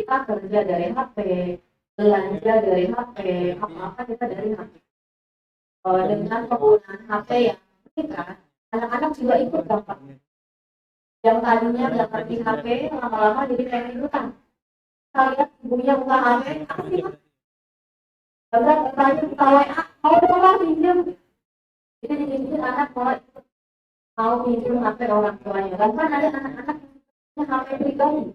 kita kerja dari HP, belanja dari HP, apa-apa kita dari HP. Dengan penggunaan HP yang meningkat, anak-anak juga ikut dampak. Yang tadinya nggak ngerti HP, lama-lama jadi pengen ikutan. Kita lihat ibunya buka HP, apa sih mas? Berat, tanya kita WA, mau tolong pinjam. Jadi dikit-dikit anak mulai mau pinjam HP orang tuanya. Bahkan ada anak-anak yang HP pribadi.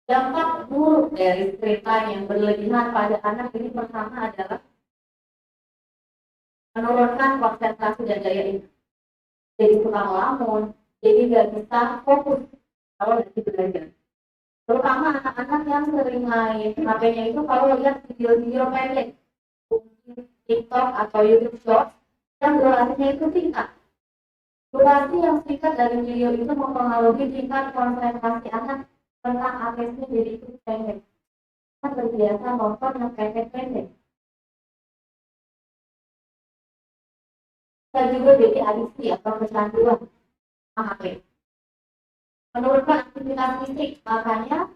Dampak buruk dari screen time yang berlebihan pada anak ini pertama adalah menurunkan konsentrasi dan daya ingat. Jadi suka ngelamun, jadi nggak bisa fokus kalau lagi belajar. Terutama anak-anak yang sering main HP-nya itu kalau lihat video-video pendek, TikTok atau YouTube Short, yang durasinya itu singkat. Durasi yang singkat dari video itu mempengaruhi tingkat konsentrasi anak tentang atensi jadi itu pendek. Kita terbiasa nonton yang pendek-pendek. Kita juga jadi adiksi atau kecanduan HP. Menurunkan aktivitas fisik, makanya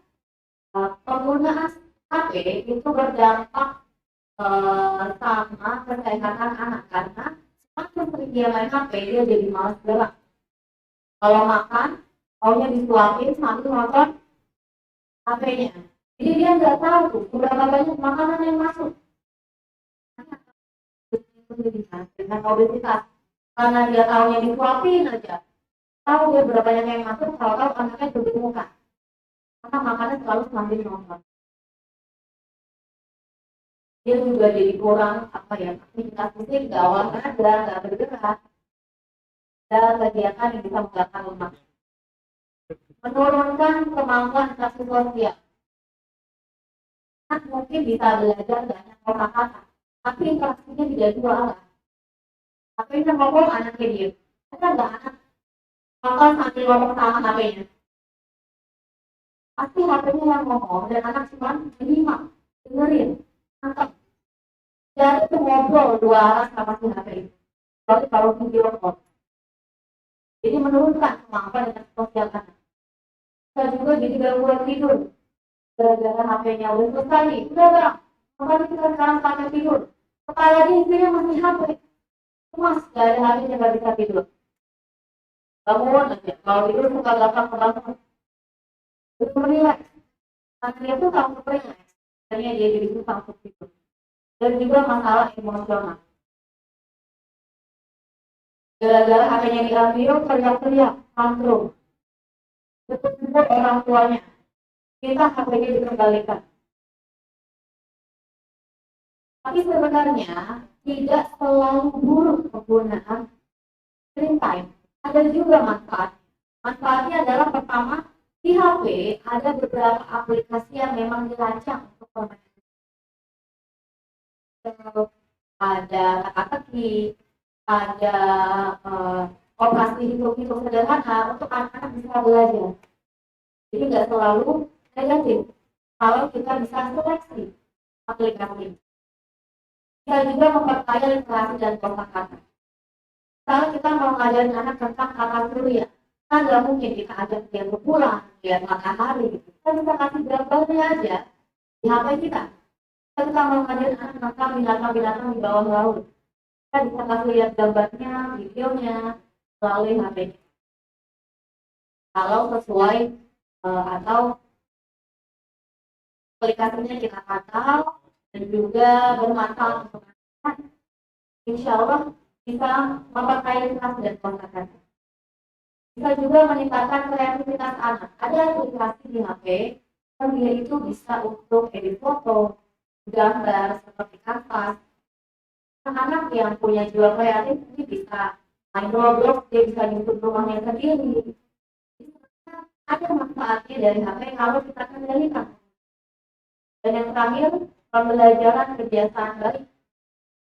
penggunaan HP itu berdampak sama kesehatan anak karena semakin sering dia main HP dia jadi malas gerak. Kalau makan, maunya disuapin sambil nonton HP-nya. Jadi dia nggak tahu tuh berapa banyak makanan yang masuk. Dengan obesitas, karena dia tahunya disuapin aja. Tahu dia berapa banyak yang masuk, kalau tahu anaknya duduk muka. Karena makannya selalu sambil nonton. Dia juga jadi kurang aktivitas fisik, nggak olahraga, nggak bergerak, dan kegiatan yang bisa membakar lemak. Menurunkan kemampuan interaksi sosial. Anak mungkin bisa belajar banyak kata-kata, tapi interaksinya tidak dua arah. Tapi yang ngomong anaknya diem. Ada nggak anak nonton sambil ngomong sama HP-nya? Pasti HP-nya yang ngomong dan anak cuma menyimak, dengerin, nangkep. Jadi itu ngobrol dua arah sama si HP itu. Tapi kalau video call. Jadi menurunkan kemampuan interaksi sosial anak. Kita juga jadi gangguan tidur. Gara-gara HP-nya udah selesai nih. Udah bang, kembali kita sekarang pakai tidur. Kepala dia isinya masih HP. Mas, gak ada HP-nya gak bisa tidur. Bangun aja. Kalau tidur suka gampang kebangun. Itu relax. Karena dia tuh takut relax. Akhirnya dia jadi susah untuk tidur. Dan juga masalah emosional. Gara-gara HP-nya diambil, teriak-teriak, tantrum. Jemput orang tuanya. Kita HP-nya dikembalikan. Tapi sebenarnya tidak selalu buruk penggunaan screen time. Ada juga manfaat. Manfaatnya adalah pertama, di HP ada beberapa aplikasi yang memang dirancang untuk permainan. Ada teka-teki, ada operasi hitung-hitung sederhana untuk anak-anak bisa belajar. Jadi nggak selalu negatif. Kalau kita bisa seleksi aplikasi, kita juga memperkaya literasi dan kosakata. Kalau kita mau ngajarin anak tentang kata surya, kan nggak mungkin kita ajak dia ke bulan, lihat matahari. Kita bisa kasih gambarnya aja di HP kita. Kita mau ngajarin anak tentang binatang-binatang di bawah laut. Kita bisa kasih lihat gambarnya, videonya melalui HP. Kalau sesuai atau aplikasinya kita hafal dan juga bermanfaat untuk anak, insya Allah bisa memperkaya literasi dan kosakata. Bisa juga meningkatkan kreativitas anak. Ada aplikasi di HP yang dia itu bisa untuk edit foto, gambar seperti kanvas. Anak-anak yang punya jiwa kreatif ini bisa main Roblox, dia bisa nyusun rumahnya sendiri. Ada manfaatnya dari HP kalau kita kendalikan. Dan yang terakhir, pembelajaran kebiasaan baik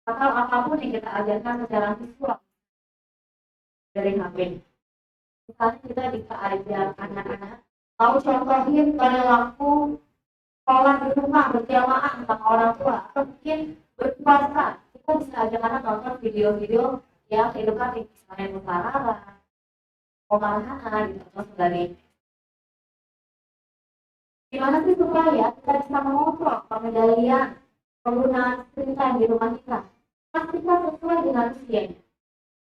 atau apapun yang kita ajarkan secara visual dari HP. Misalnya kita bisa ajar anak-anak mau contohin perilaku sholat di rumah berjamaah sama orang tua atau mungkin berpuasa. Kita bisa ajak anak nonton video-video yang edukatif, misalnya musyawarah, pemanahan, gitu, atau sebagainya. Gimana sih supaya kita bisa mengontrol pengendalian penggunaan screen time di rumah kita? Pastikan sesuai dengan usianya.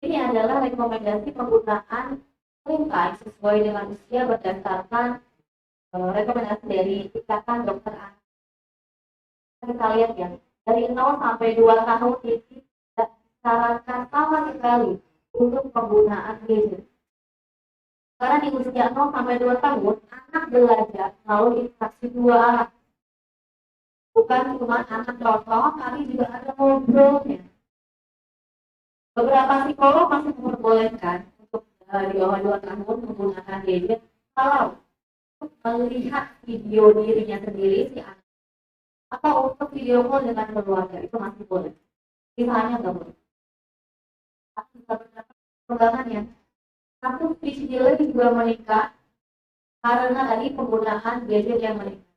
Ini adalah rekomendasi penggunaan screen time sesuai dengan usia berdasarkan rekomendasi dari Ikatan Dokter Anak. Kita lihat ya, dari 0 sampai 2 tahun ini tidak disarankan sama sekali untuk penggunaan gadget. Karena di usia 0 sampai 2 tahun, anak belajar melalui interaksi dua arah. Bukan cuma anak nonton, tapi juga ada ngobrolnya. Beberapa psikolog masih memperbolehkan untuk di bawah 2 tahun menggunakan gadget kalau melihat video dirinya sendiri si anak atau untuk video call dengan keluarga itu masih boleh. Sisanya nggak boleh. Tapi beberapa perkembangan ya. Kasus fisik juga meningkat karena tadi penggunaan gadget yang meningkat.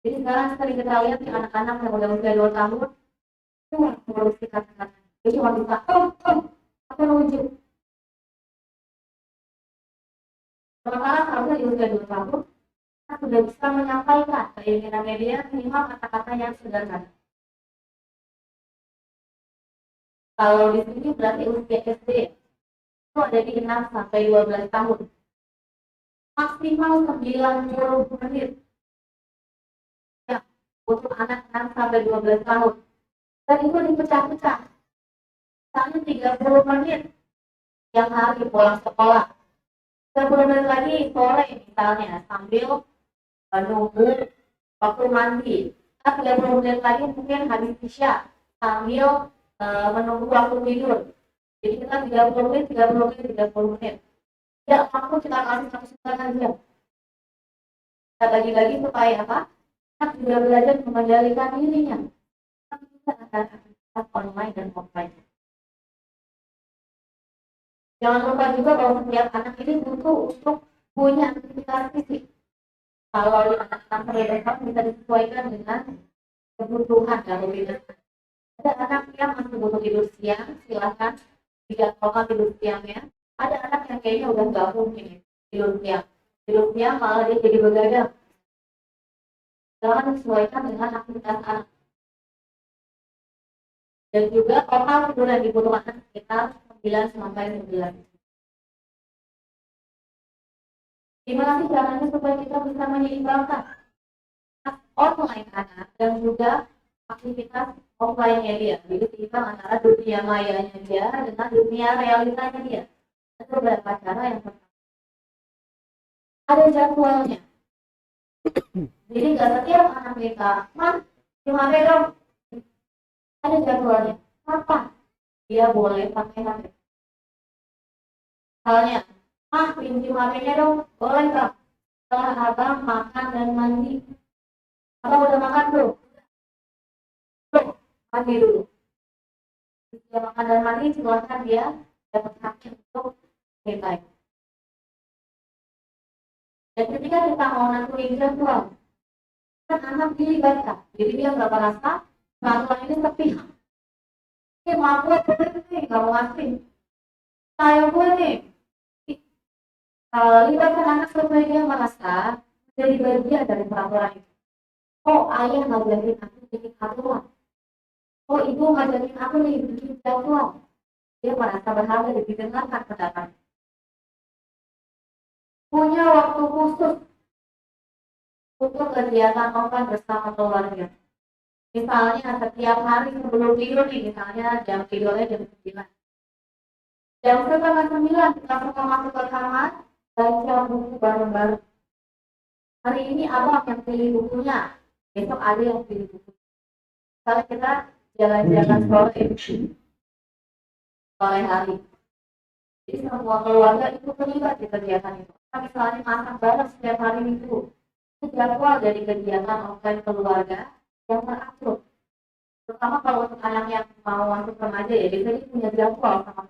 Jadi sekarang sering kita lihat di anak-anak yang udah usia 2 tahun itu harus dikatakan. Jadi cuma bisa atau menuju. Sementara harusnya di usia 2 tahun kita sudah bisa menyampaikan keinginan media minimal kata-kata yang sederhana. Kalau di sini berarti usia SD itu ada di 6 sampai 12 tahun. Maksimal 90 menit. Ya, untuk anak 6 sampai 12 tahun. Dan itu dipecah-pecah. Misalnya 30 menit yang hari pulang sekolah. 30 menit lagi sore misalnya sambil nunggu waktu mandi. 30 menit lagi mungkin habis isya sambil menunggu waktu tidur. Jadi kita 30 menit, 30 menit, 30 menit. Ya, waktu kita kasih satu setengah jam. Kita bagi-bagi supaya apa? Kita juga belajar mengendalikan dirinya. Kita akan aktivitas online dan offline. Jangan lupa juga bahwa setiap anak ini butuh untuk punya aktivitas fisik. Kalau di anak-anak mereka bisa disesuaikan dengan kebutuhan dari diri. Ada anak yang masih butuh tidur siang, silakan dijadwalkan tidur siangnya. Ada anak yang kayaknya udah nggak mungkin tidur siang. Tidur siang malah dia jadi begadang. Jangan disesuaikan dengan aktivitas anak. Dan juga total tidur yang dibutuhkan sekitar 9 sampai 11. Gimana sih caranya supaya kita bisa menyeimbangkan online anak dan juga aktivitas offline-nya dia. Jadi seimbang antara dunia mayanya dia dengan dunia realitanya dia. Ada beberapa cara yang pertama. Ada jadwalnya. Jadi nggak setiap anak kita, di HP dong. Ada jadwalnya. Kapan dia boleh pakai HP? Misalnya, pinjam HP-nya dong. Boleh nggak? Setelah abang makan dan mandi. Abang udah makan belum? Belum. Mandi dulu. Dia makan dan mandi, silakan dia dapat hak untuk time. Dan ketika kita mau nentuin jadwal, kan anak dilibatkan. Jadi dia nggak merasa peraturan ini sepihak. Ini maaf gue nih, nggak mau ngasih. Saya gue nih. Libatkan anak supaya dia merasa jadi bagian dari peraturan itu. Oh, ayah ngajarin aku bikin aturan. Oh, ibu ngajarin aku nih bikin jadwal. Dia merasa berharga dan didengarkan pendapat. Punya waktu khusus untuk kegiatan offline bersama keluarga. Misalnya setiap hari sebelum tidur nih, misalnya jam tidurnya jam 9. Jam setengah 9 kita suka masuk ke kamar, baca buku bareng-bareng. Hari ini abang yang pilih bukunya, besok ada yang pilih buku. Misalnya kita jalan-jalan sore hari. Jadi semua keluarga itu terlibat di kegiatan itu. Kita misalnya masak bareng setiap hari Minggu. Itu jadwal dari kegiatan offline keluarga yang teratur. Terutama kalau untuk anak yang mau masuk remaja ya, jadi punya jadwal sama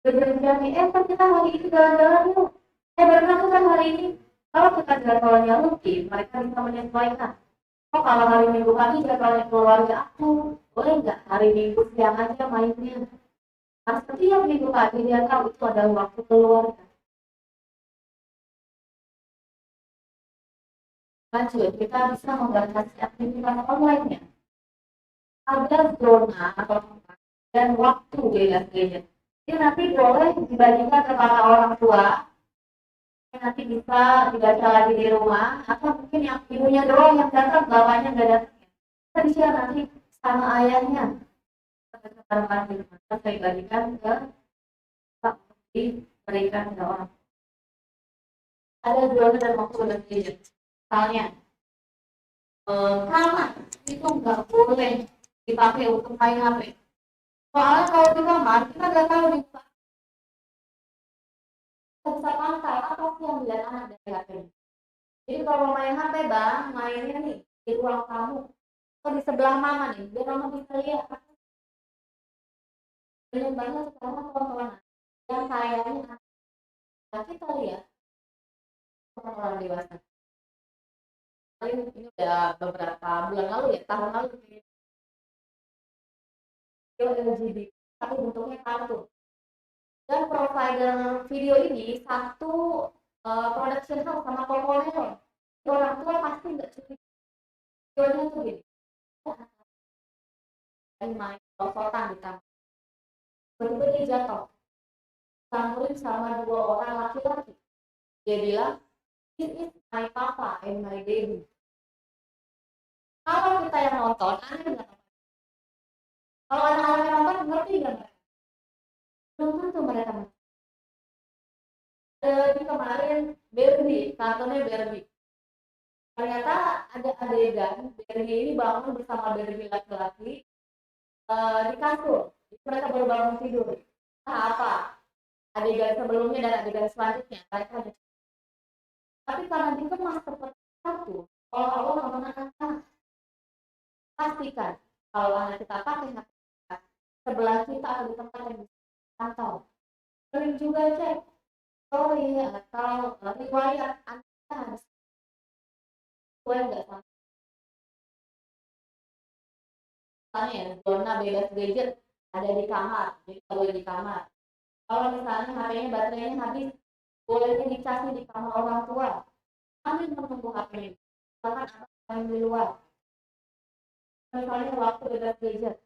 berjanji, kan kita hari ini jalan-jalan yuk. Berenang kan hari ini. Kalau kita jadwalnya rutin, mereka bisa menyesuaikan. Oh, kalau hari Minggu pagi jadwalnya keluarga aku, boleh nggak hari Minggu siang aja mainnya? Karena setiap Minggu pagi dia tahu itu adalah waktu keluarga. Lanjut, kita bisa membatasi aktivitas online-nya. Ada zona atau tempat dan waktu bebas gadget. Ini nanti boleh dibagikan kepada orang tua, nanti bisa dibaca lagi di rumah, atau mungkin yang ibunya doang yang datang, bapaknya nggak datang. Kita bisa nanti sama ayahnya. Saya bagikan ke diberikan ke orang. Ada zona dan waktu bebas gadget. Misalnya, kamar itu nggak boleh dipakai untuk main HP. Soalnya kalau di kamar kita nggak tahu di bisa pantau apa sih yang dilihat anak dari HP. Jadi kalau main HP bang, mainnya nih di ruang tamu atau di sebelah mama nih, biar mama bisa lihat. Banyak banget sekarang tontonan yang kayaknya kita lihat orang dewasa. Ini udah beberapa bulan lalu ya, tahun lalu video LGBT, tapi bentuknya kartun. Dan provider video ini satu production house sama Kokonel. Orang tua pasti nggak cukup videonya tuh gini. Dan main sosokan di kamar. Betul-betul dia jatuh. Sampurin sama dua orang laki-laki. Dia bilang, this is my papa and my baby. Kalau kita yang nonton, aneh nggak? Kalau anak-anak yang nonton, ngerti nggak mereka? Belum tentu mereka ngerti. Di kemarin, Barbie, kartunnya Barbie. Ternyata ada adegan Barbie ini bangun bersama Barbie laki-laki di kasur. Mereka baru bangun tidur. Nah, apa? Adegan sebelumnya dan adegan selanjutnya. Mereka ada. Tapi karena dikemas seperti satu, kalau Allah nonton anak-anak, pastikan kalau anak kita pakai hak kita, sebelah kita atau di tempat yang bisa pantau. Sering juga cek story atau riwayat anak harus sesuai nggak sama. Misalnya ya, zona bebas gadget ada di kamar, jadi boleh di kamar. Kalau misalnya HP-nya baterainya habis, boleh dicas di kamar orang tua. Kami menunggu HP-nya. Bahkan anak main di luar. Misalnya waktu bebas gadget.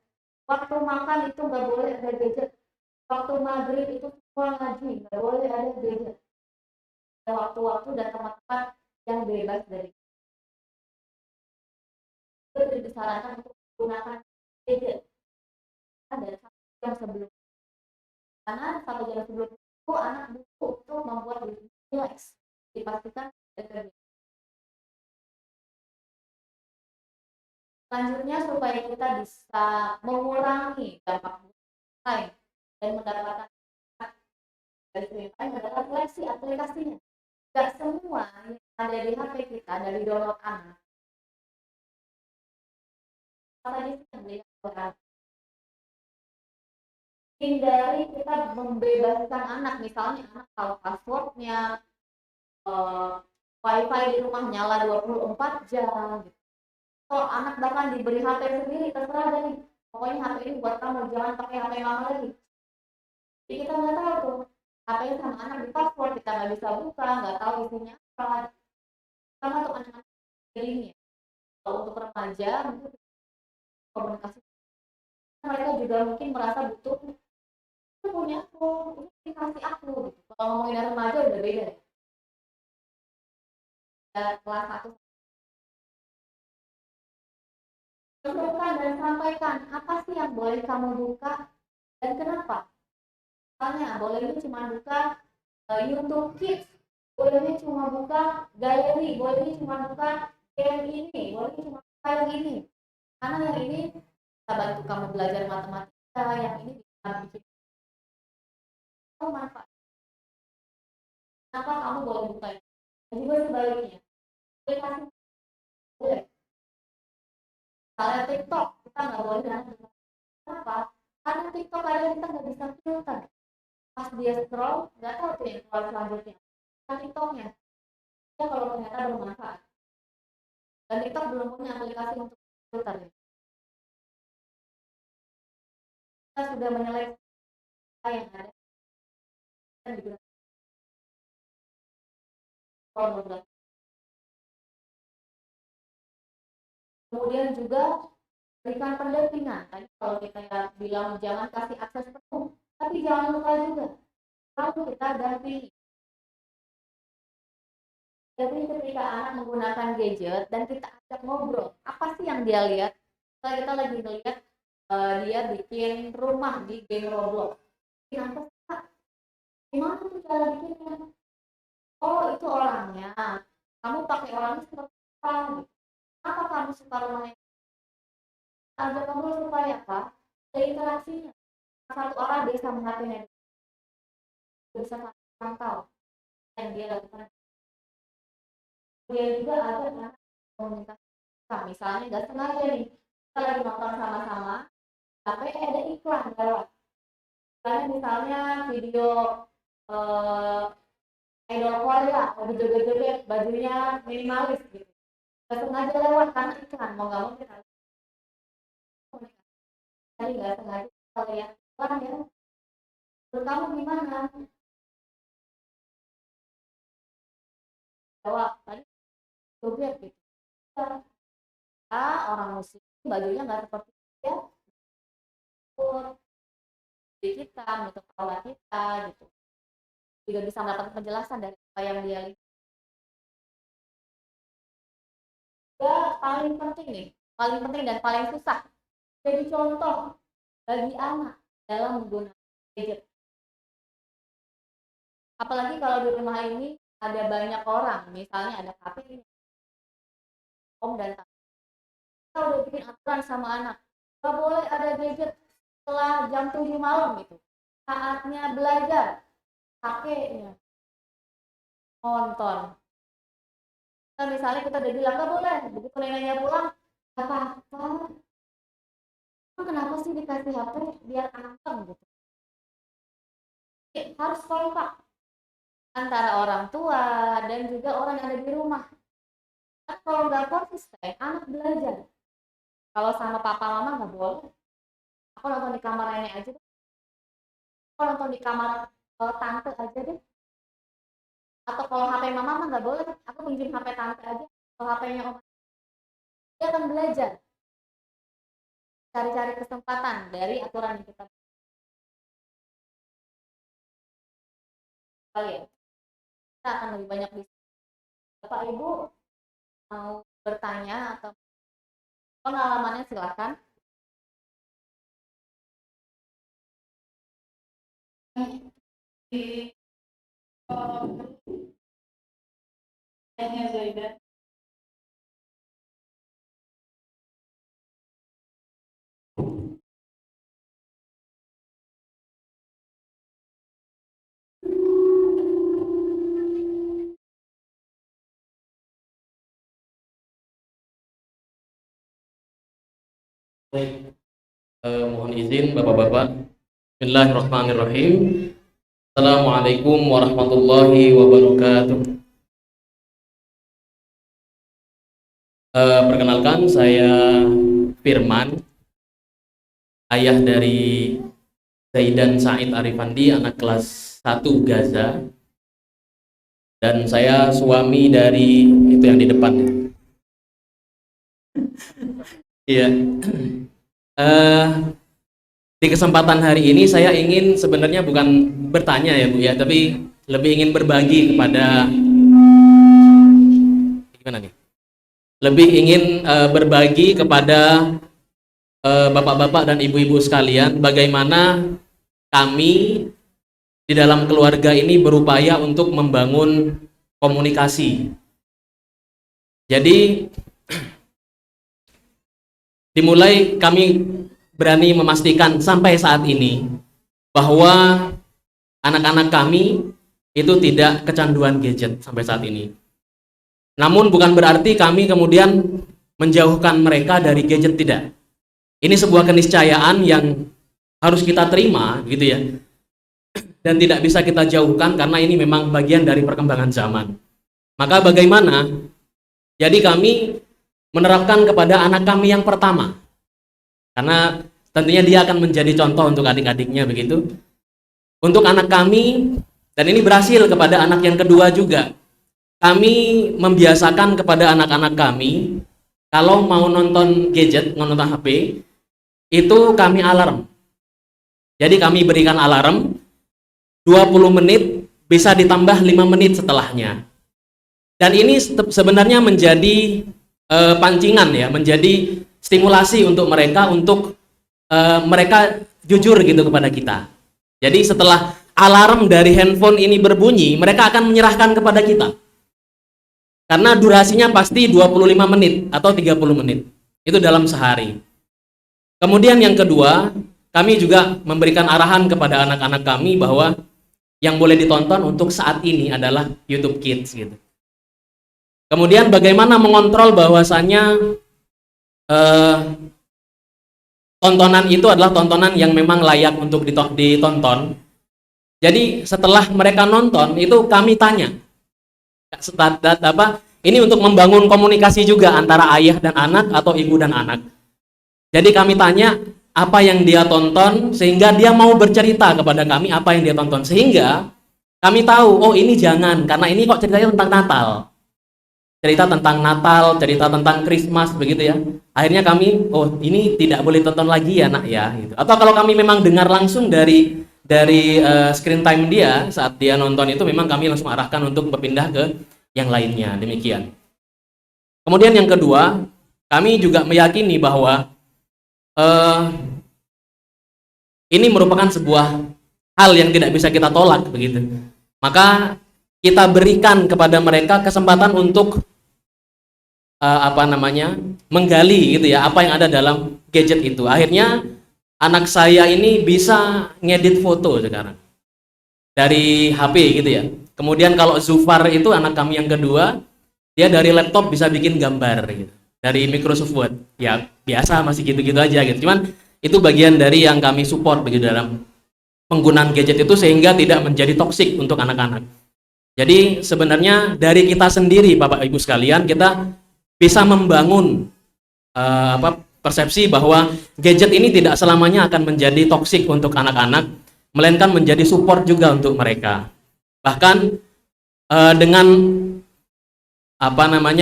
Waktu makan itu nggak boleh ada gadget. Waktu maghrib itu semua ngaji, nggak boleh ada gadget. Ada waktu-waktu dan tempat-tempat yang bebas dari itu disarankan untuk menggunakan gadget. Ada satu jam sebelum. Karena satu jam sebelum itu anak butuh untuk membuat diri relax. Dipastikan ada. Selanjutnya supaya kita bisa mengurangi dampak lain dan mendapatkan dari screen time adalah seleksi aplikasinya. Tidak semua yang ada di HP kita dari download anak. Apa saja sih yang dilihat? Hindari kita membebaskan anak, misalnya anak tahu passwordnya, wifi di rumah nyala 24 jam. Gitu. Kalau anak bahkan diberi HP sendiri, terserah deh nih. Pokoknya HP ini buat kamu, jangan pakai HP mama lagi. Jadi kita nggak tahu tuh HP sama anak di password, kita nggak bisa buka, nggak tahu isinya apa. Sama tuh anak-anak ini. Kalau untuk remaja, mungkin komunikasi mereka juga mungkin merasa butuh itu punya aku, ini kasih aku gitu. Kalau ngomongin remaja udah beda ya. Kelas satu tentukan dan sampaikan apa sih yang boleh kamu buka dan kenapa. Misalnya bolehnya cuma buka YouTube Kids, bolehnya cuma buka galeri, bolehnya cuma buka game ini, bolehnya cuma buka yang ini. Karena yang ini bisa bantu kamu belajar matematika, yang ini bisa bikin kamu manfaat. Kenapa kamu boleh buka ini? Dan juga sebaliknya, aplikasi boleh. Misalnya TikTok, kita nggak boleh dan kenapa? Karena TikTok kadang kita nggak bisa filter. Pas dia scroll, nggak tahu tuh yang keluar selanjutnya. Nah, TikToknya, ya kalau ternyata bermanfaat. Dan TikTok belum punya aplikasi untuk filter. Kita sudah menyeleksi yang ada dan digunakan pornografi. Kemudian juga berikan pendampingan. Tadi kalau kita bilang jangan kasih akses penuh, tapi jangan lupa juga kalau kita dampingi. Jadi ketika anak menggunakan gadget dan kita ajak ngobrol, apa sih yang dia lihat? Kalau kita lagi melihat dia bikin rumah di game Roblox. Kenapa sih, Kak? Gimana tuh cara bikinnya? Oh, itu orangnya. Kamu pakai orangnya seperti apa? Gitu. Kenapa kamu suka rumahnya? Ajak ngobrol supaya apa? Ada interaksinya. Satu orang bisa menghatinya, bisa pantau yang dia lakukan. Dia juga ada anak komunitas. Nah, misalnya nggak sengaja nih, kita lagi nonton sama-sama, tapi ada iklan lewat. Misalnya video eh, idol Korea, lagi joget-joget, bajunya minimalis gitu. Nggak sengaja lewat karena iklan, mau nggak mau kita jadi nggak sengaja kita lihat iklan ya. Menurut kamu gimana? Jawab tadi joget gitu. Orang muslim bajunya nggak seperti dia, di kita, menutup aurat kita gitu. Juga bisa mendapatkan penjelasan dari apa yang dia lihat. Ya, paling penting nih, paling penting dan paling susah. Jadi contoh bagi anak dalam menggunakan gadget. Apalagi kalau di rumah ini ada banyak orang, misalnya ada kakek ini, om dan tante. Kita udah bikin aturan sama anak, nggak boleh ada gadget setelah jam 7 malam gitu. Saatnya belajar, kakeknya nonton. Nah, misalnya kita udah bilang nggak boleh, begitu neneknya pulang, apa-apa. Kenapa sih dikasih HP biar antem gitu? Harus kompak antara orang tua dan juga orang yang ada di rumah. Kan kalau nggak konsisten, anak belajar. Kalau sama papa mama nggak boleh. Aku nonton di kamar nenek aja deh. Aku nonton di kamar tante aja deh. Atau kalau HP mama mah nggak boleh. Aku pinjam HP tante aja. Kalau HP-nya om, dia akan belajar. Cari-cari kesempatan dari aturan yang kita kali ya. Kita akan lebih banyak bisa. Bapak Ibu mau bertanya atau pengalamannya silakan. Di Zaidan. Baik, mohon izin Bapak-Bapak. Bismillahirrahmanirrahim. Assalamualaikum warahmatullahi wabarakatuh. Perkenalkan, saya Firman, ayah dari Zaidan Said Arifandi, anak kelas 1 Gaza. Dan saya suami dari itu yang di depan. Iya. Di kesempatan hari ini saya ingin sebenarnya bukan bertanya ya Bu ya, tapi lebih ingin berbagi kepada gimana nih? Lebih ingin berbagi kepada bapak-bapak dan ibu-ibu sekalian bagaimana kami di dalam keluarga ini berupaya untuk membangun komunikasi. Jadi dimulai kami berani memastikan sampai saat ini bahwa anak-anak kami itu tidak kecanduan gadget sampai saat ini. Namun bukan berarti kami kemudian menjauhkan mereka dari gadget, tidak. Ini sebuah keniscayaan yang harus kita terima gitu ya. Dan tidak bisa kita jauhkan karena ini memang bagian dari perkembangan zaman. Maka bagaimana? Jadi kami menerapkan kepada anak kami yang pertama, karena tentunya dia akan menjadi contoh untuk adik-adiknya begitu. Untuk anak kami, dan ini berhasil kepada anak yang kedua juga, kami membiasakan kepada anak-anak kami kalau mau nonton gadget, nonton HP, itu kami alarm. Jadi kami berikan alarm 20 menit, bisa ditambah 5 menit setelahnya. Dan ini sebenarnya menjadi pancingan ya, menjadi stimulasi untuk mereka untuk mereka jujur gitu kepada kita. Jadi setelah alarm dari handphone ini berbunyi, mereka akan menyerahkan kepada kita. Karena durasinya pasti 25 menit atau 30 menit. Itu dalam sehari. Kemudian yang kedua, kami juga memberikan arahan kepada anak-anak kami bahwa yang boleh ditonton untuk saat ini adalah YouTube Kids gitu. Kemudian bagaimana mengontrol bahwasanya tontonan itu adalah tontonan yang memang layak untuk ditonton. Jadi setelah mereka nonton itu kami tanya, ini untuk membangun komunikasi juga antara ayah dan anak atau ibu dan anak. Jadi kami tanya apa yang dia tonton sehingga dia mau bercerita kepada kami apa yang dia tonton, sehingga kami tahu, oh ini jangan, karena ini kok ceritanya tentang Natal, cerita tentang Natal, cerita tentang Christmas begitu ya. Akhirnya kami, oh ini tidak boleh tonton lagi ya nak ya gitu. Atau kalau kami memang dengar langsung dari screen time dia saat dia nonton itu, memang kami langsung arahkan untuk berpindah ke yang lainnya. Demikian. Kemudian yang kedua, kami juga meyakini bahwa ini merupakan sebuah hal yang tidak bisa kita tolak begitu. Maka kita berikan kepada mereka kesempatan untuk menggali gitu ya, apa yang ada dalam gadget itu. Akhirnya anak saya ini bisa ngedit foto sekarang dari HP gitu ya. Kemudian kalau Zufar itu anak kami yang kedua, dia dari laptop bisa bikin gambar gitu, dari Microsoft Word. Ya biasa, masih gitu-gitu aja gitu. Cuman itu bagian dari yang kami support begitu dalam penggunaan gadget itu, sehingga tidak menjadi toksik untuk anak-anak. Jadi sebenarnya dari kita sendiri Bapak Ibu sekalian, kita bisa membangun persepsi bahwa gadget ini tidak selamanya akan menjadi toksik untuk anak-anak, melainkan menjadi support juga untuk mereka. Bahkan dengan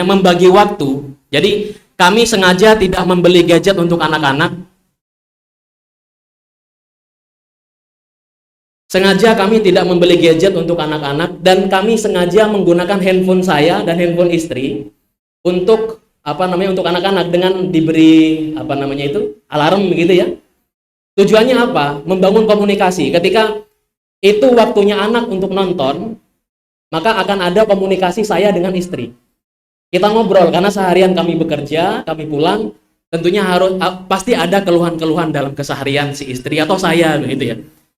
membagi waktu. Jadi kami sengaja tidak membeli gadget untuk anak-anak. Sengaja kami tidak membeli gadget untuk anak-anak, dan kami sengaja menggunakan handphone saya dan handphone istri untuk untuk anak-anak dengan diberi alarm begitu ya. Tujuannya apa? Membangun komunikasi. Ketika itu waktunya anak untuk nonton, maka akan ada komunikasi saya dengan istri. Kita ngobrol karena seharian kami bekerja, kami pulang, tentunya pasti ada keluhan-keluhan dalam keseharian si istri atau saya begitu ya.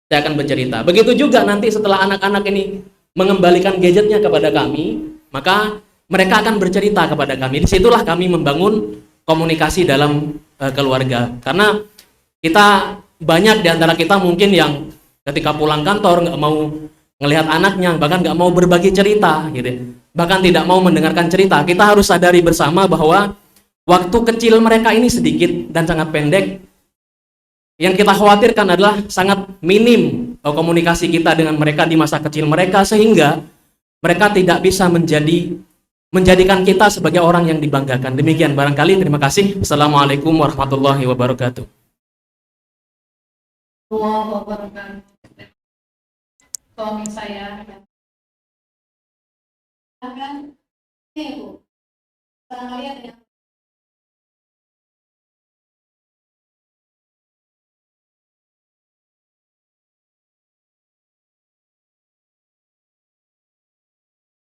Saya akan bercerita. Begitu juga nanti setelah anak-anak ini mengembalikan gadgetnya kepada kami, maka mereka akan bercerita kepada kami. Disitulah kami membangun komunikasi dalam keluarga. Karena kita banyak di antara kita mungkin yang ketika pulang kantor nggak mau ngelihat anaknya, bahkan nggak mau berbagi cerita, gitu. Bahkan tidak mau mendengarkan cerita. Kita harus sadari bersama bahwa waktu kecil mereka ini sedikit dan sangat pendek. Yang kita khawatirkan adalah sangat minim komunikasi kita dengan mereka di masa kecil mereka, sehingga mereka tidak bisa menjadikan kita sebagai orang yang dibanggakan. Demikian barangkali. Terima kasih. Assalamualaikum warahmatullahi wabarakatuh. Suami saya akan Bu, barangkali ada yang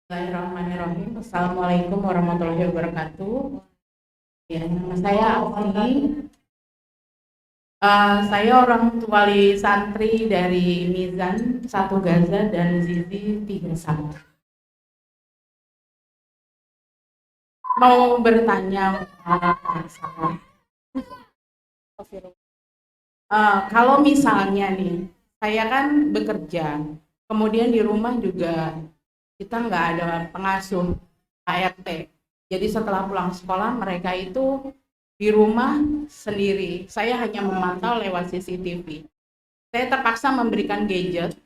Bismillahirrahmanirrahim. Assalamualaikum warahmatullahi wabarakatuh. Ya, nama saya Afi. Saya orang wali santri dari Mizan 1 Gaza dan Zizi 31. Mau bertanya kalau misalnya nih, saya kan bekerja, kemudian di rumah juga kita nggak ada pengasuh ART. Jadi setelah pulang sekolah mereka itu di rumah sendiri. Saya hanya memantau lewat CCTV. Saya terpaksa memberikan gadget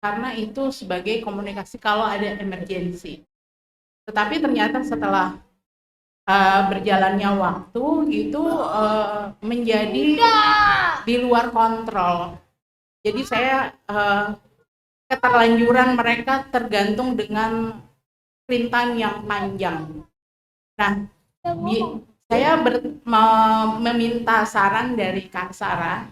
karena itu sebagai komunikasi kalau ada emergensi. Tetapi ternyata setelah berjalannya waktu itu menjadi di luar kontrol. Jadi saya keterlanjuran mereka tergantung dengan screen time yang panjang. Nah, saya meminta saran dari Kak Sarah,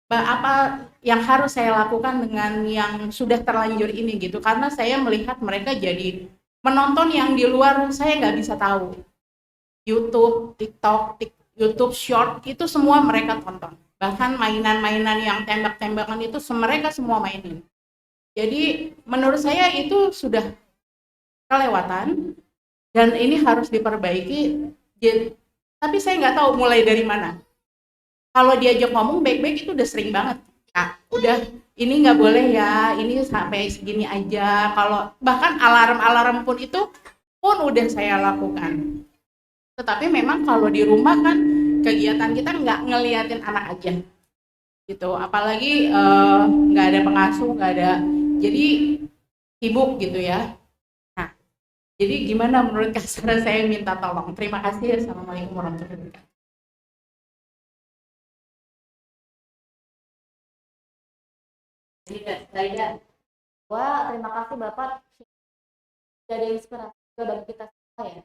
apa yang harus saya lakukan dengan yang sudah terlanjur ini gitu, karena saya melihat mereka jadi menonton yang di luar saya nggak bisa tahu. YouTube, TikTok, YouTube Short itu semua mereka tonton. Bahkan mainan-mainan yang tembak-tembakan itu mereka semua mainin. Jadi menurut saya itu sudah kelewatan dan ini harus diperbaiki. Tapi saya nggak tahu mulai dari mana. Kalau diajak ngomong baik-baik itu udah sering banget. Kak, udah ini nggak boleh ya, ini sampai segini aja. Kalau bahkan alarm-alarm pun itu pun udah saya lakukan. Tetapi memang kalau di rumah kan kegiatan kita nggak ngeliatin anak aja gitu, apalagi nggak ada pengasuh, nggak ada, jadi sibuk gitu ya. Nah, jadi gimana menurut Kak Sarah, saya minta tolong. Terima kasih. Assalamualaikum warahmatullahi wabarakatuh. Zaida, wah terima kasih Bapak, jadi inspirasi juga bagi kita semua ya.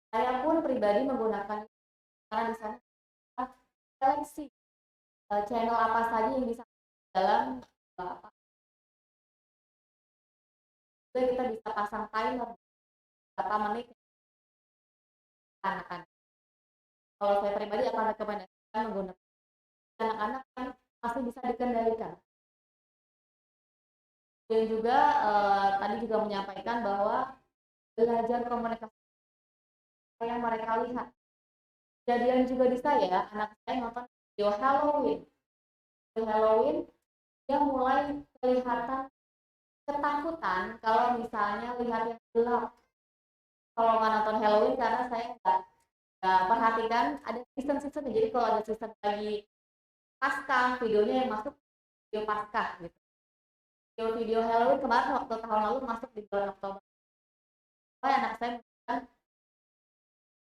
Saya pun pribadi menggunakan karena di sana seleksi channel apa saja yang bisa dalam apa juga kita bisa pasang timer berapa menit anak-anak. Kalau saya pribadi akan rekomendasikan menggunakan anak-anak kan masih bisa dikendalikan. Dan juga tadi juga menyampaikan bahwa belajar komunikasi yang mereka lihat. Kejadian juga di saya, anak saya nonton video Halloween. Video Halloween, dia mulai kelihatan ketakutan kalau misalnya lihat yang gelap. Kalau nggak nonton Halloween karena saya nggak perhatikan ada season-season. Jadi kalau ada season lagi pasca, videonya yang masuk video pasca gitu. Video-video Halloween kemarin waktu tahun lalu masuk di bulan Oktober. Anak saya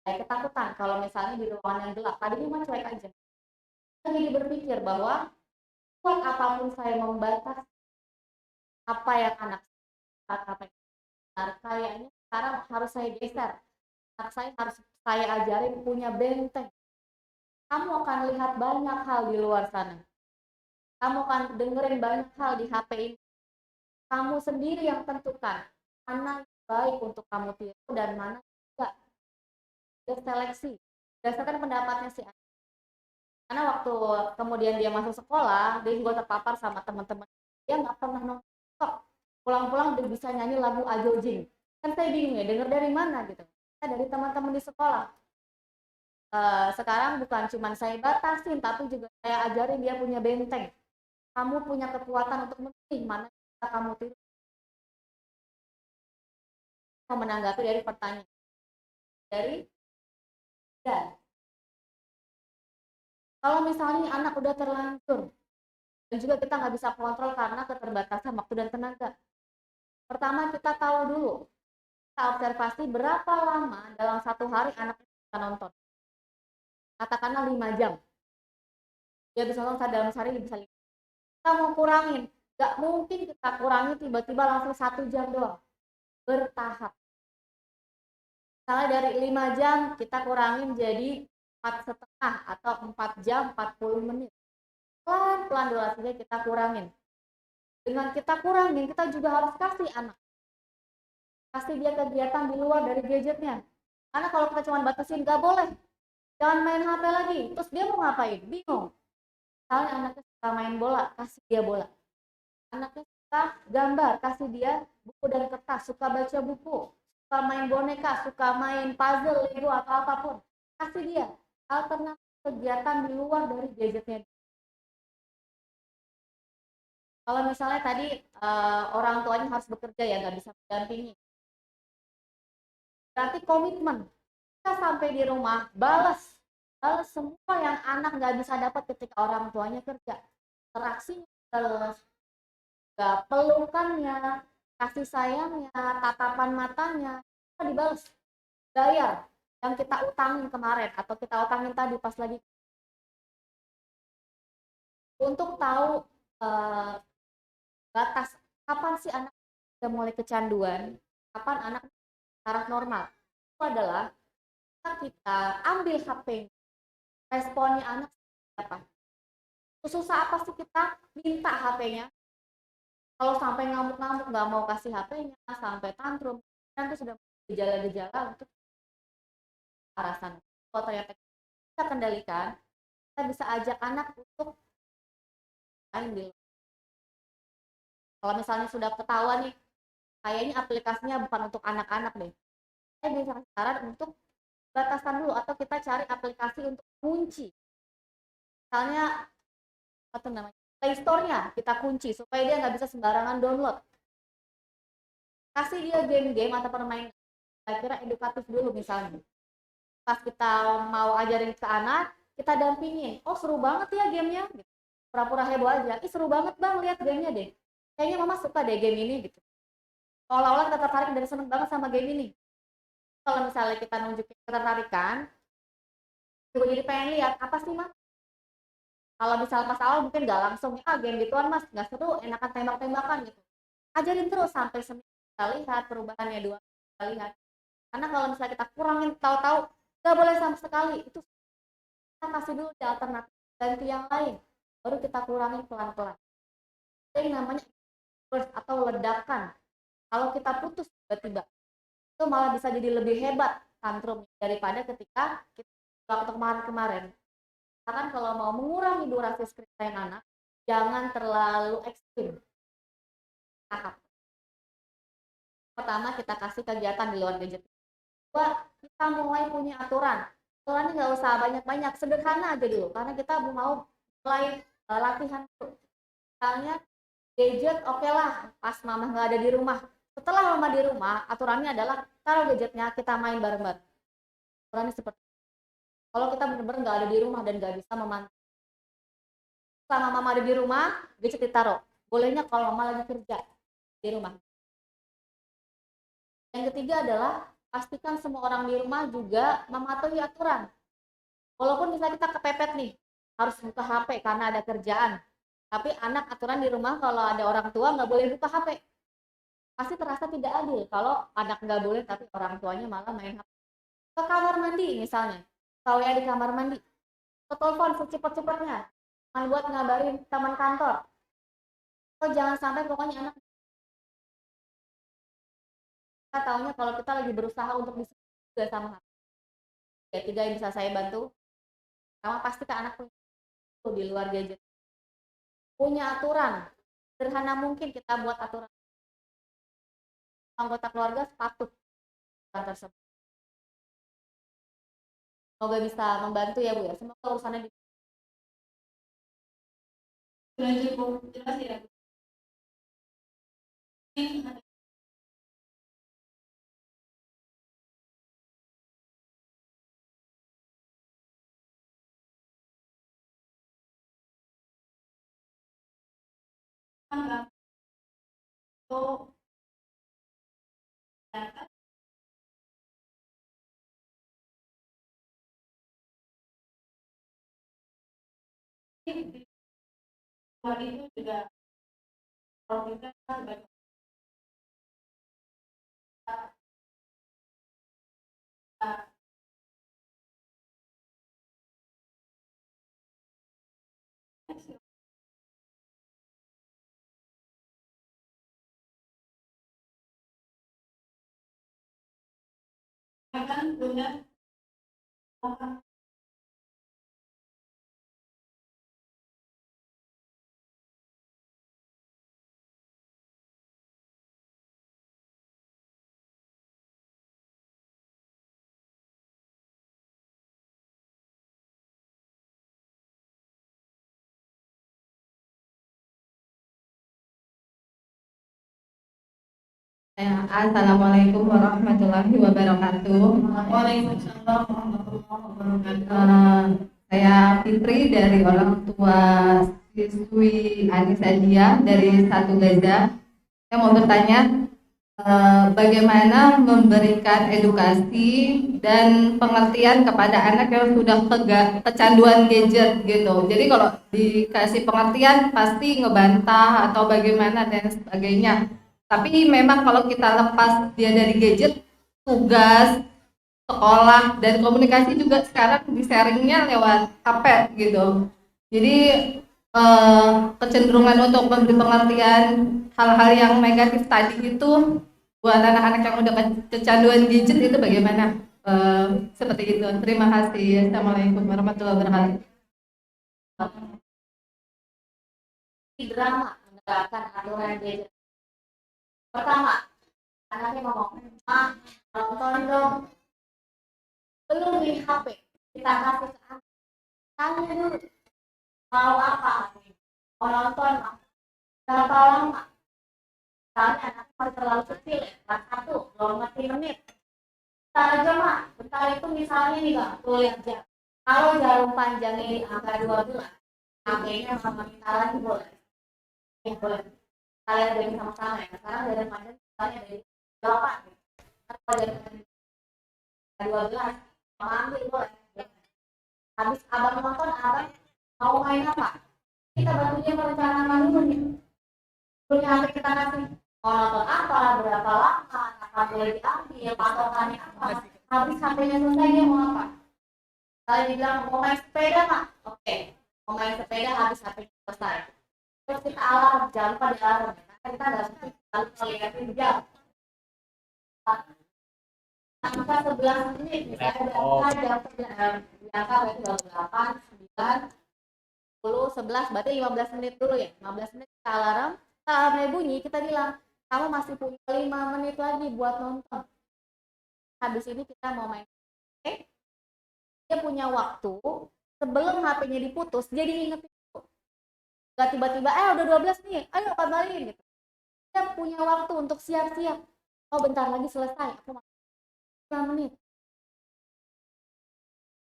kayak ketakutan kalau misalnya di ruangan yang gelap. Tadinya mah cuek aja. Saya jadi berpikir bahwa buat apapun saya membatas apa yang anak apa yang kayaknya sekarang harus saya geser. Anak saya harus saya ajarin punya benteng. Kamu akan lihat banyak hal di luar sana. Kamu akan dengerin banyak hal di HP ini. Kamu sendiri yang tentukan mana yang baik untuk kamu tiru dan mana tidak. Seleksi berdasarkan pendapatnya si anak. Karena waktu kemudian dia masuk sekolah, dia juga terpapar sama teman-teman. Dia nggak pernah nonton TikTok. Pulang-pulang dia bisa nyanyi lagu Ajo Jing. Kan saya bingung ya, denger dari mana gitu. Dari teman-teman di sekolah. Sekarang bukan cuma saya batasin, tapi juga saya ajarin dia punya benteng. Kamu punya kekuatan untuk memilih mana yang kamu tiru. Mau menanggapi dari pertanyaan dari dan kalau misalnya anak udah terlanjur dan juga kita nggak bisa kontrol karena keterbatasan waktu dan tenaga. Pertama kita tahu dulu, kita observasi berapa lama dalam satu hari anak bisa nonton. Katakanlah 5 jam. Dia bisa nonton dalam sehari bisa 5. Kita mau kurangin, nggak mungkin kita kurangi tiba-tiba langsung 1 jam doang. Bertahap. Misalnya dari 5 jam kita kurangin jadi 4,5 atau 4 jam 40 menit. Pelan-pelan durasinya kita kurangin. Dengan kita kurangin, kita juga harus kasih anak. Kasih dia kegiatan di luar dari gadgetnya. Karena kalau kita cuma batasin, nggak boleh. Jangan main HP lagi. Terus dia mau ngapain? Bingung. Misalnya anaknya suka main bola, kasih dia bola. Anaknya suka gambar, kasih dia buku dan kertas. Suka baca buku. Suka main boneka, suka main puzzle, Lego, atau apapun. Kasih dia alternatif kegiatan di luar dari gadgetnya. Kalau misalnya tadi orang tuanya harus bekerja ya, nggak bisa mendampingi. Berarti komitmen. Kita sampai di rumah, balas semua yang anak nggak bisa dapat ketika orang tuanya kerja. Interaksinya balas, pelukannya, kasih sayangnya, tatapan matanya, kita dibalas. Bayar. yang kita utangin kemarin atau kita utangin tadi pas lagi, untuk tahu batas kapan sih anak sudah mulai kecanduan, kapan anak taraf normal. Itu adalah kita ambil HP, responnya anak apa, susah apa sih kita minta HP-nya. Kalau sampai ngamuk-ngamuk nggak mau kasih HP-nya, sampai tantrum, nanti sudah gejala-gejala untuk kekerasan. Kalau ternyata kita kendalikan, kita bisa ajak anak untuk main di. Kalau misalnya sudah ketahuan nih, kayaknya aplikasinya bukan untuk anak-anak deh, saya bisa kasih saran untuk batasan dulu, atau kita cari aplikasi untuk kunci. Misalnya apa namanya, Play Store-nya kita kunci supaya dia nggak bisa sembarangan download. Kasih dia game-game atau permainan kira-kira edukatif dulu. Misalnya pas kita mau ajarin ke anak, kita dampingin, oh seru banget ya gamenya, gitu. Pura-pura heboh aja, ih seru banget bang, lihat gamenya deh, kayaknya mama suka deh game ini, gitu. Seolah-olah kita tertarik dan seneng banget sama game ini. Kalau misalnya kita nunjukin ketertarikan, juga jadi pengen lihat apa sih mas. Kalau misalnya pas awal mungkin nggak langsung, game gituan mas nggak seru, enakan tembak-tembakan gitu. Ajarin terus sampai seminggu kita lihat perubahannya, 2 kita lihat. Karena kalau misalnya kita kurangin, tahu-tahu nggak boleh sama sekali, itu kita kasih dulu di alternatif, ganti yang lain, baru kita kurangin pelan-pelan. Ada yang namanya burst atau ledakan. Kalau kita putus tiba-tiba, itu malah bisa jadi lebih hebat tantrumnya daripada ketika kita waktu kemarin-kemarin. Kan kalau mau mengurangi durasi screen time anak, jangan terlalu ekstrim. Tahap pertama kita kasih kegiatan di luar gadget. Kedua, kita mulai punya aturan. Aturannya nggak usah banyak-banyak, sederhana aja dulu, karena kita mau mulai latihan dulu. Misalnya gadget, oke lah pas mama nggak ada di rumah. Setelah mama di rumah, aturannya adalah taruh gadgetnya, kita main bareng-bareng. Aturannya seperti kalau kita benar-benar nggak ada di rumah dan nggak bisa memantau. Selama mama ada di rumah, gadget ditaruh. Bolehnya kalau mama lagi kerja di rumah. Yang ketiga adalah pastikan semua orang di rumah juga mematuhi aturan. Walaupun misalnya kita kepepet nih, harus buka HP karena ada kerjaan. Tapi anak aturan di rumah kalau ada orang tua nggak boleh buka HP. Pasti terasa tidak adil kalau anak nggak boleh tapi orang tuanya malah main HP. Ke kamar mandi misalnya. Kalau ya di kamar mandi, ke telepon secepat-cepatnya, jangan buat ngabarin teman kantor. Oh, jangan sampai pokoknya anak kita tahunya kalau kita lagi berusaha untuk bisa sama HP. Ya, 3 yang bisa saya bantu. Pertama, pastikan anak punya di luar gadget. Punya aturan. Sederhana mungkin kita buat aturan. Anggota keluarga patuh tersebut. Semoga bisa membantu ya Bu ya. Semoga urusannya lanjut Bu. Jelas ya. Oh, itu juga kalau kita sebagai kan punya Assalamualaikum warahmatullahi wabarakatuh. Waalaikumsalam warahmatullahi wabarakatuh. Saya Fitri dari orang tua siswi Anissa Dia dari Satu Gaza. Saya mau bertanya, bagaimana memberikan edukasi dan pengertian kepada anak yang sudah kecanduan gadget gitu. Jadi kalau dikasih pengertian pasti ngebantah atau bagaimana dan sebagainya. Tapi memang kalau kita lepas dia dari gadget, tugas, sekolah, dan komunikasi juga sekarang di-sharingnya lewat HP gitu. Jadi kecenderungan untuk memberi pengertian hal-hal yang negatif tadi itu buat anak-anak yang udah kecanduan gadget itu bagaimana? Seperti itu. Terima kasih. Assalamualaikum warahmatullahi wabarakatuh. Di drama menerapkan aturan gadget. Pertama, anaknya ngomong, "Ma, nonton dong." Belum di HP, kita kasih ke anak. Tanya dulu, mau apa? Mau nonton berapa lama? Misalnya anak masih terlalu kecil ya, kelas 1, belum ngerti menit. Bentar aja mak, bentar itu misalnya nih bang, tuh lihat jam. Kalau jarum panjangnya di angka 12, HP-nya sama kita lagi boleh. Ya boleh. Kalian jadi sama-sama ya. Sekarang jarum panjang misalnya dari 8. Kalau jarum panjang 12, mau ambil boleh. Habis abang nonton, abang mau main apa? Kita bantu dia merencanakan dulu nih. Punya HP kita kasih. Mau nonton apa, berapa lama, apa boleh diambil, patokannya apa. Habis HP-nya selesai dia mau apa? Kalau dibilang mau main sepeda mak, oke. Mau main sepeda habis HP-nya selesai. Terus kita alarm, jangan lupa di alarm. Karena kita nggak selalu ngeliatin jam. Angka 11 menit, misalnya ada jam 11, angka berarti 8, 9, 10, 11, berarti 15 menit dulu ya. 15 menit kita alarm, alarmnya bunyi, kita bilang, kamu masih punya 5 menit lagi buat nonton. Habis ini kita mau main. Oke? Dia punya waktu, sebelum HP-nya diputus, dia diingetin. Gak tiba-tiba, udah 12 nih, ayo kabarin gitu. Dia punya waktu untuk siap-siap. Oh bentar lagi selesai, aku masih 5 menit.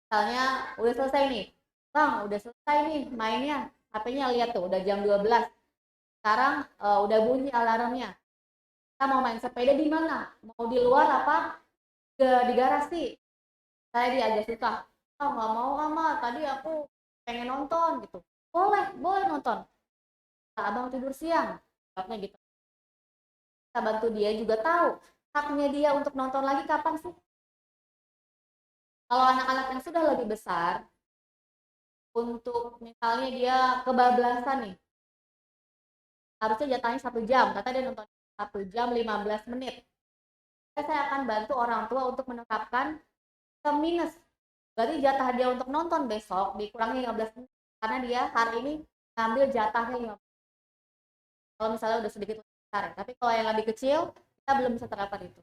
Misalnya udah selesai nih, bang udah selesai nih mainnya, HP-nya lihat tuh udah jam 12. Sekarang udah bunyi alarmnya. Kita mau main sepeda di mana? Mau di luar apa di garasi? Saya diajak susah. Oh nggak mau ama, tadi aku pengen nonton gitu. Boleh nonton. Nah, abang tidur siang, jawabnya gitu. Kita bantu dia juga tahu haknya dia untuk nonton lagi kapan sih. Kalau anak-anak yang sudah lebih besar, untuk misalnya dia kebablasan nih, harusnya jatahnya 1 jam, kata dia nonton 1 jam 15 menit. Saya akan bantu orang tua untuk menetapkan ke minus. Berarti jatah dia untuk nonton besok dikurangi 15 menit. Karena dia hari ini ngambil jatahnya 15 menit. Kalau misalnya udah sedikit lebih besar ya. Tapi kalau yang lebih kecil, kita belum bisa terapkan itu.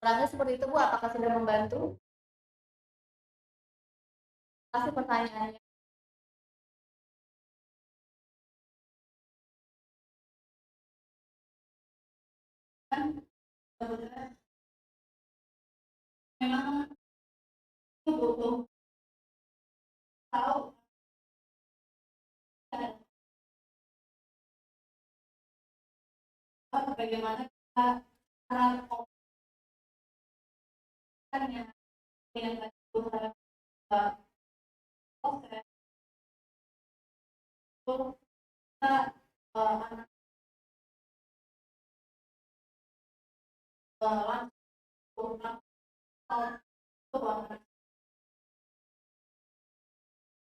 Kurangnya seperti itu Bu, apakah sudah membantu? Kasih pertanyaannya. Memang butuh tahu bagaimana kita cara komunikasinya dengan proses untuk kita anak langsung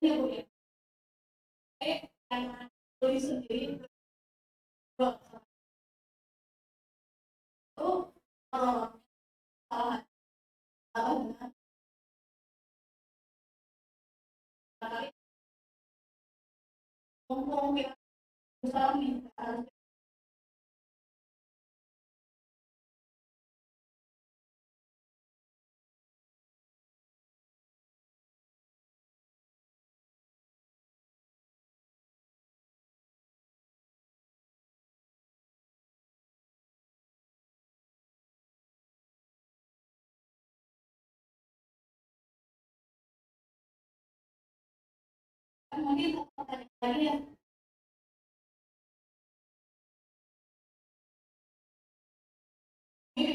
ini Bu ya. Yang tulis sendiri itu salah salah dengan kali ngomong kita besar nih harus mungkin pertanyaan ya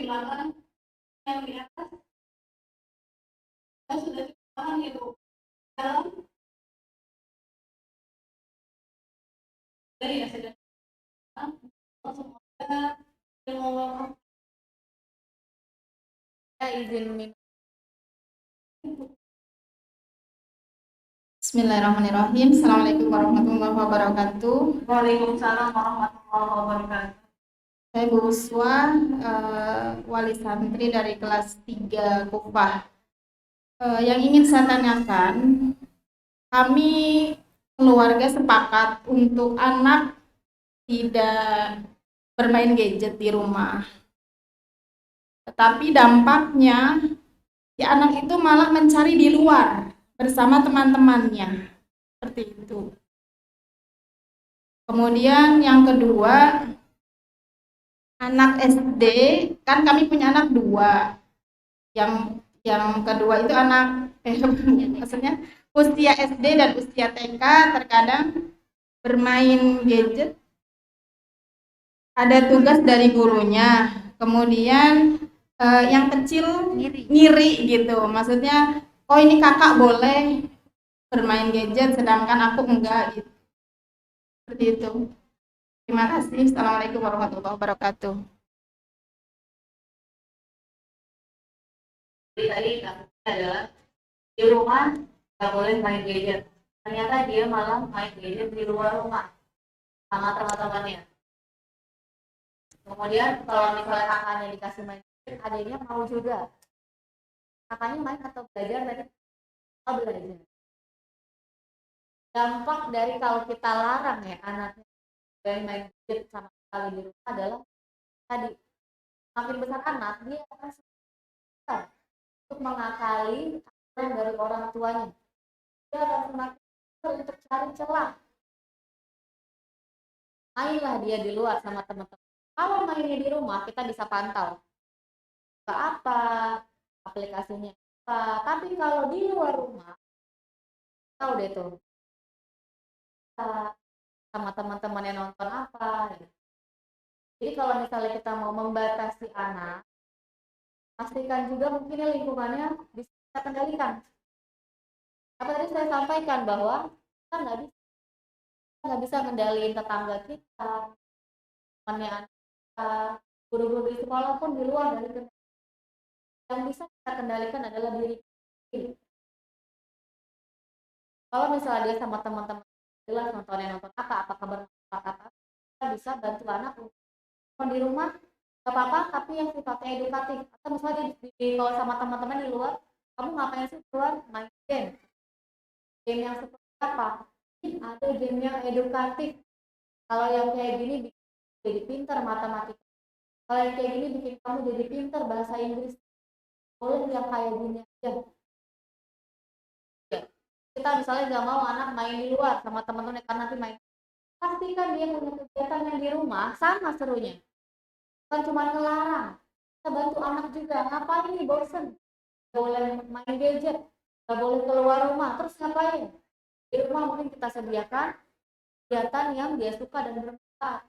silakan yang di atas. Yang sudah dipaham itu dalam dari ya sudah semoga ilmu Saya izin minum. Bismillahirrahmanirrahim. Assalamualaikum warahmatullahi wabarakatuh. Waalaikumsalam warahmatullahi wabarakatuh. Saya Bu Uswa, wali santri dari kelas 3 Kufah. Yang ingin saya tanyakan, kami keluarga sepakat untuk anak tidak bermain gadget di rumah. Tetapi dampaknya, si anak itu malah mencari di luar bersama teman-temannya. Seperti itu. Kemudian yang kedua, anak SD, kan kami punya anak 2. Yang kedua itu anak maksudnya usia SD dan usia TK terkadang bermain gadget, ada tugas dari gurunya, kemudian yang kecil ngiri gitu, maksudnya oh ini kakak boleh bermain gadget sedangkan aku enggak gitu. Seperti itu. Terima kasih. Assalamualaikum warahmatullahi wabarakatuh. Tadi adalah di rumah nggak boleh main gadget. Ternyata dia malah main gadget di luar rumah sama teman-temannya. Kemudian kalau misalnya kakaknya dikasih main gadget, adiknya mau juga. Kakaknya main atau belajar tadi? Oh, belajar. Dampak dari kalau kita larang ya anaknya dari main gadget sama sekali di rumah adalah tadi makin besar anak dia akan susah untuk mengakali aturan dari orang tuanya. Dia akan semakin susah untuk cari celah. Mainlah dia di luar sama teman-teman. Kalau mainnya di rumah kita bisa pantau apa aplikasinya apa. Tapi kalau di luar rumah tahu deh tuh sama teman-teman yang nonton apa. Jadi kalau misalnya kita mau membatasi anak, pastikan juga mungkin lingkungannya bisa kita kendalikan. Apa tadi saya sampaikan bahwa kita nggak bisa kendaliin tetangga kita, temannya anak kita, guru-guru di sekolah pun di luar dari kendali. Yang bisa kita kendalikan adalah diri kita. Kalau misalnya dia sama teman-teman jelas nonton apa bermanfaat apa, kita bisa bantu anak di rumah gak apa-apa tapi yang sifatnya edukatif. Atau misalnya kalau sama teman-teman di luar, kamu ngapain sih keluar main game yang seperti apa? Ada game yang edukatif. Kalau yang kayak gini bikin jadi pintar matematika, kalau yang kayak gini bikin kamu jadi pintar bahasa Inggris, boleh yang kayak gini aja. Kita misalnya nggak mau anak main di luar sama teman-teman karena nanti main, pastikan dia punya kegiatan yang di rumah sama serunya. Bukan cuma ngelarang, kita bantu anak juga. Ngapain nih bosen? Gak boleh main gadget, gak boleh keluar rumah, terus ngapain? Di rumah mungkin kita sediakan kegiatan yang dia suka dan bermanfaat.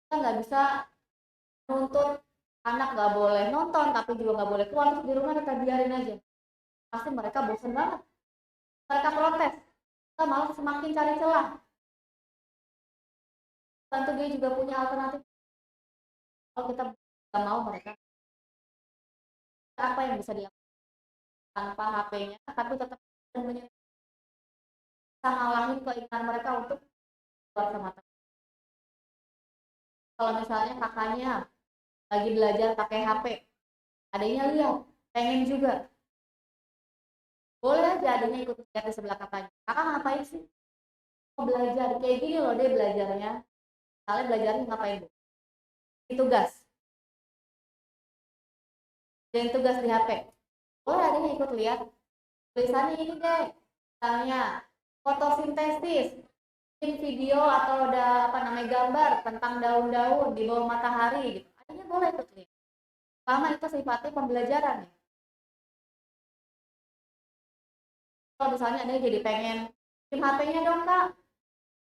Kita nggak bisa nuntut anak nggak boleh nonton tapi juga nggak boleh keluar, terus di rumah kita biarin aja. Pasti mereka bosen banget. Mereka protes, kita malah semakin cari celah. Tentu dia juga punya alternatif. Kalau kita nggak mau mereka, apa yang bisa dilakukan tanpa HP-nya, tapi tetap bisa ngalahin keinginan mereka untuk keluar sama teman. Kalau misalnya kakaknya lagi belajar pakai HP, adanya lihat, pengen juga, boleh aja adanya ikut lihat di sebelah kakaknya. Kakak ngapain sih? Mau belajar kayak gini loh dia belajarnya. Misalnya belajarnya ngapain bu? Tugas. Dan tugas di HP. Boleh adanya ikut lihat. Tulisannya ini deh. Misalnya fotosintesis, bikin video atau ada apa namanya gambar tentang daun-daun di bawah matahari gitu. Adanya boleh ikut lihat. Sama itu sifatnya pembelajaran. Kalau misalnya ada jadi pengen bikin HP-nya dong kak,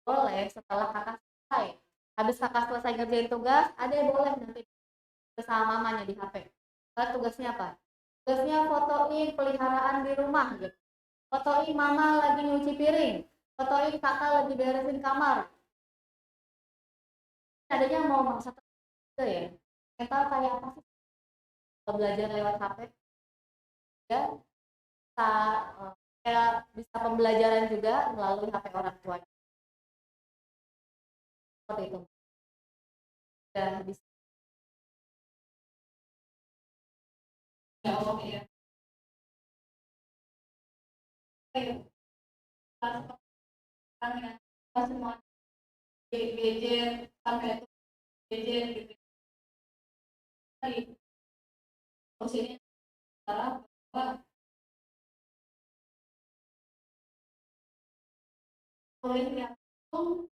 boleh setelah kakak selesai. Habis kakak selesai ngerjain tugas, ada boleh nanti bersama mamanya di HP. Lalu tugasnya apa? Tugasnya fotoin peliharaan di rumah gitu. Fotoin mama lagi nyuci piring, fotoin kakak lagi beresin kamar. Adanya mau maksa juga ya. Mental kayak apa sih? Belajar lewat HP ya, bisa kayak bisa pembelajaran juga melalui HP orang tua. Seperti itu. Dan bisa ya. Semua gadget sampai itu gadget gitu. Tadi posisinya adalah bahwa oleh yang itu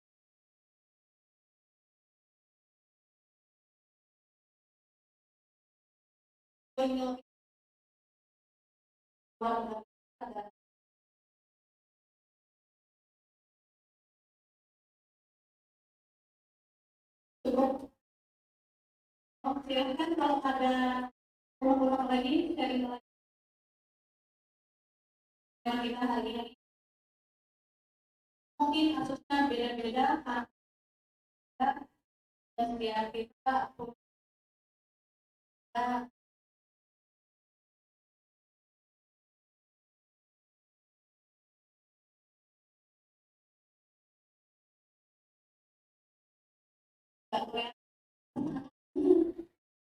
cukup. Silahkan kalau ada ulang lagi dari yang kita hari ini mungkin kasusnya beda-beda dan biar kita tidak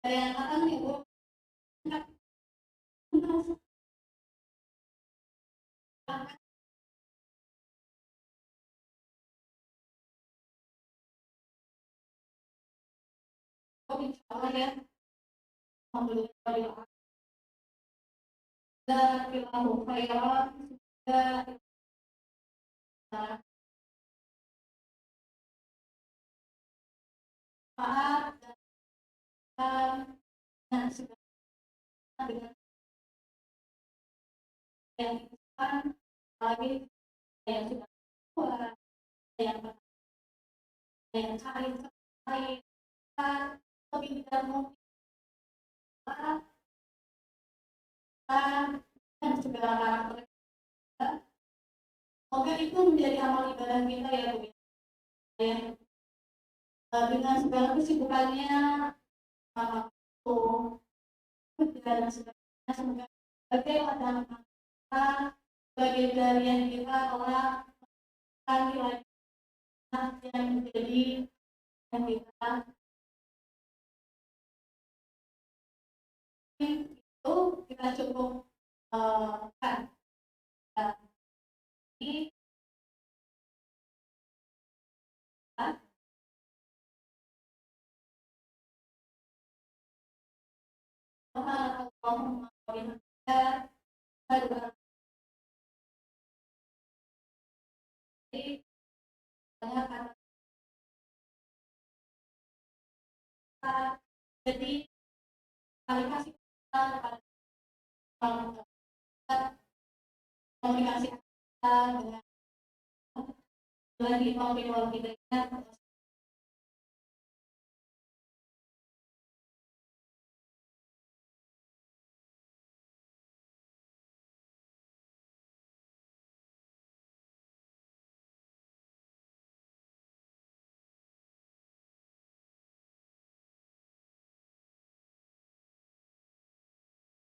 yang akan ibu insya Allah ya membeli dan kita khairan sudah maaf dan segala dengan yang kan lagi yang sudah tua yang cari lebih tidak mungkin dan segala karakter. Semoga itu menjadi amal ibadah kita ya Bu. Ya. Dengan segala kesibukannya waktu dan sebagainya, semoga sebagai adalah kita sebagai bagian kita telah lagi yang menjadi yang kita itu kita cukup kan ini Allahumma jadi komunikasi kita kepada komunikasi kita dengan lagi mau kita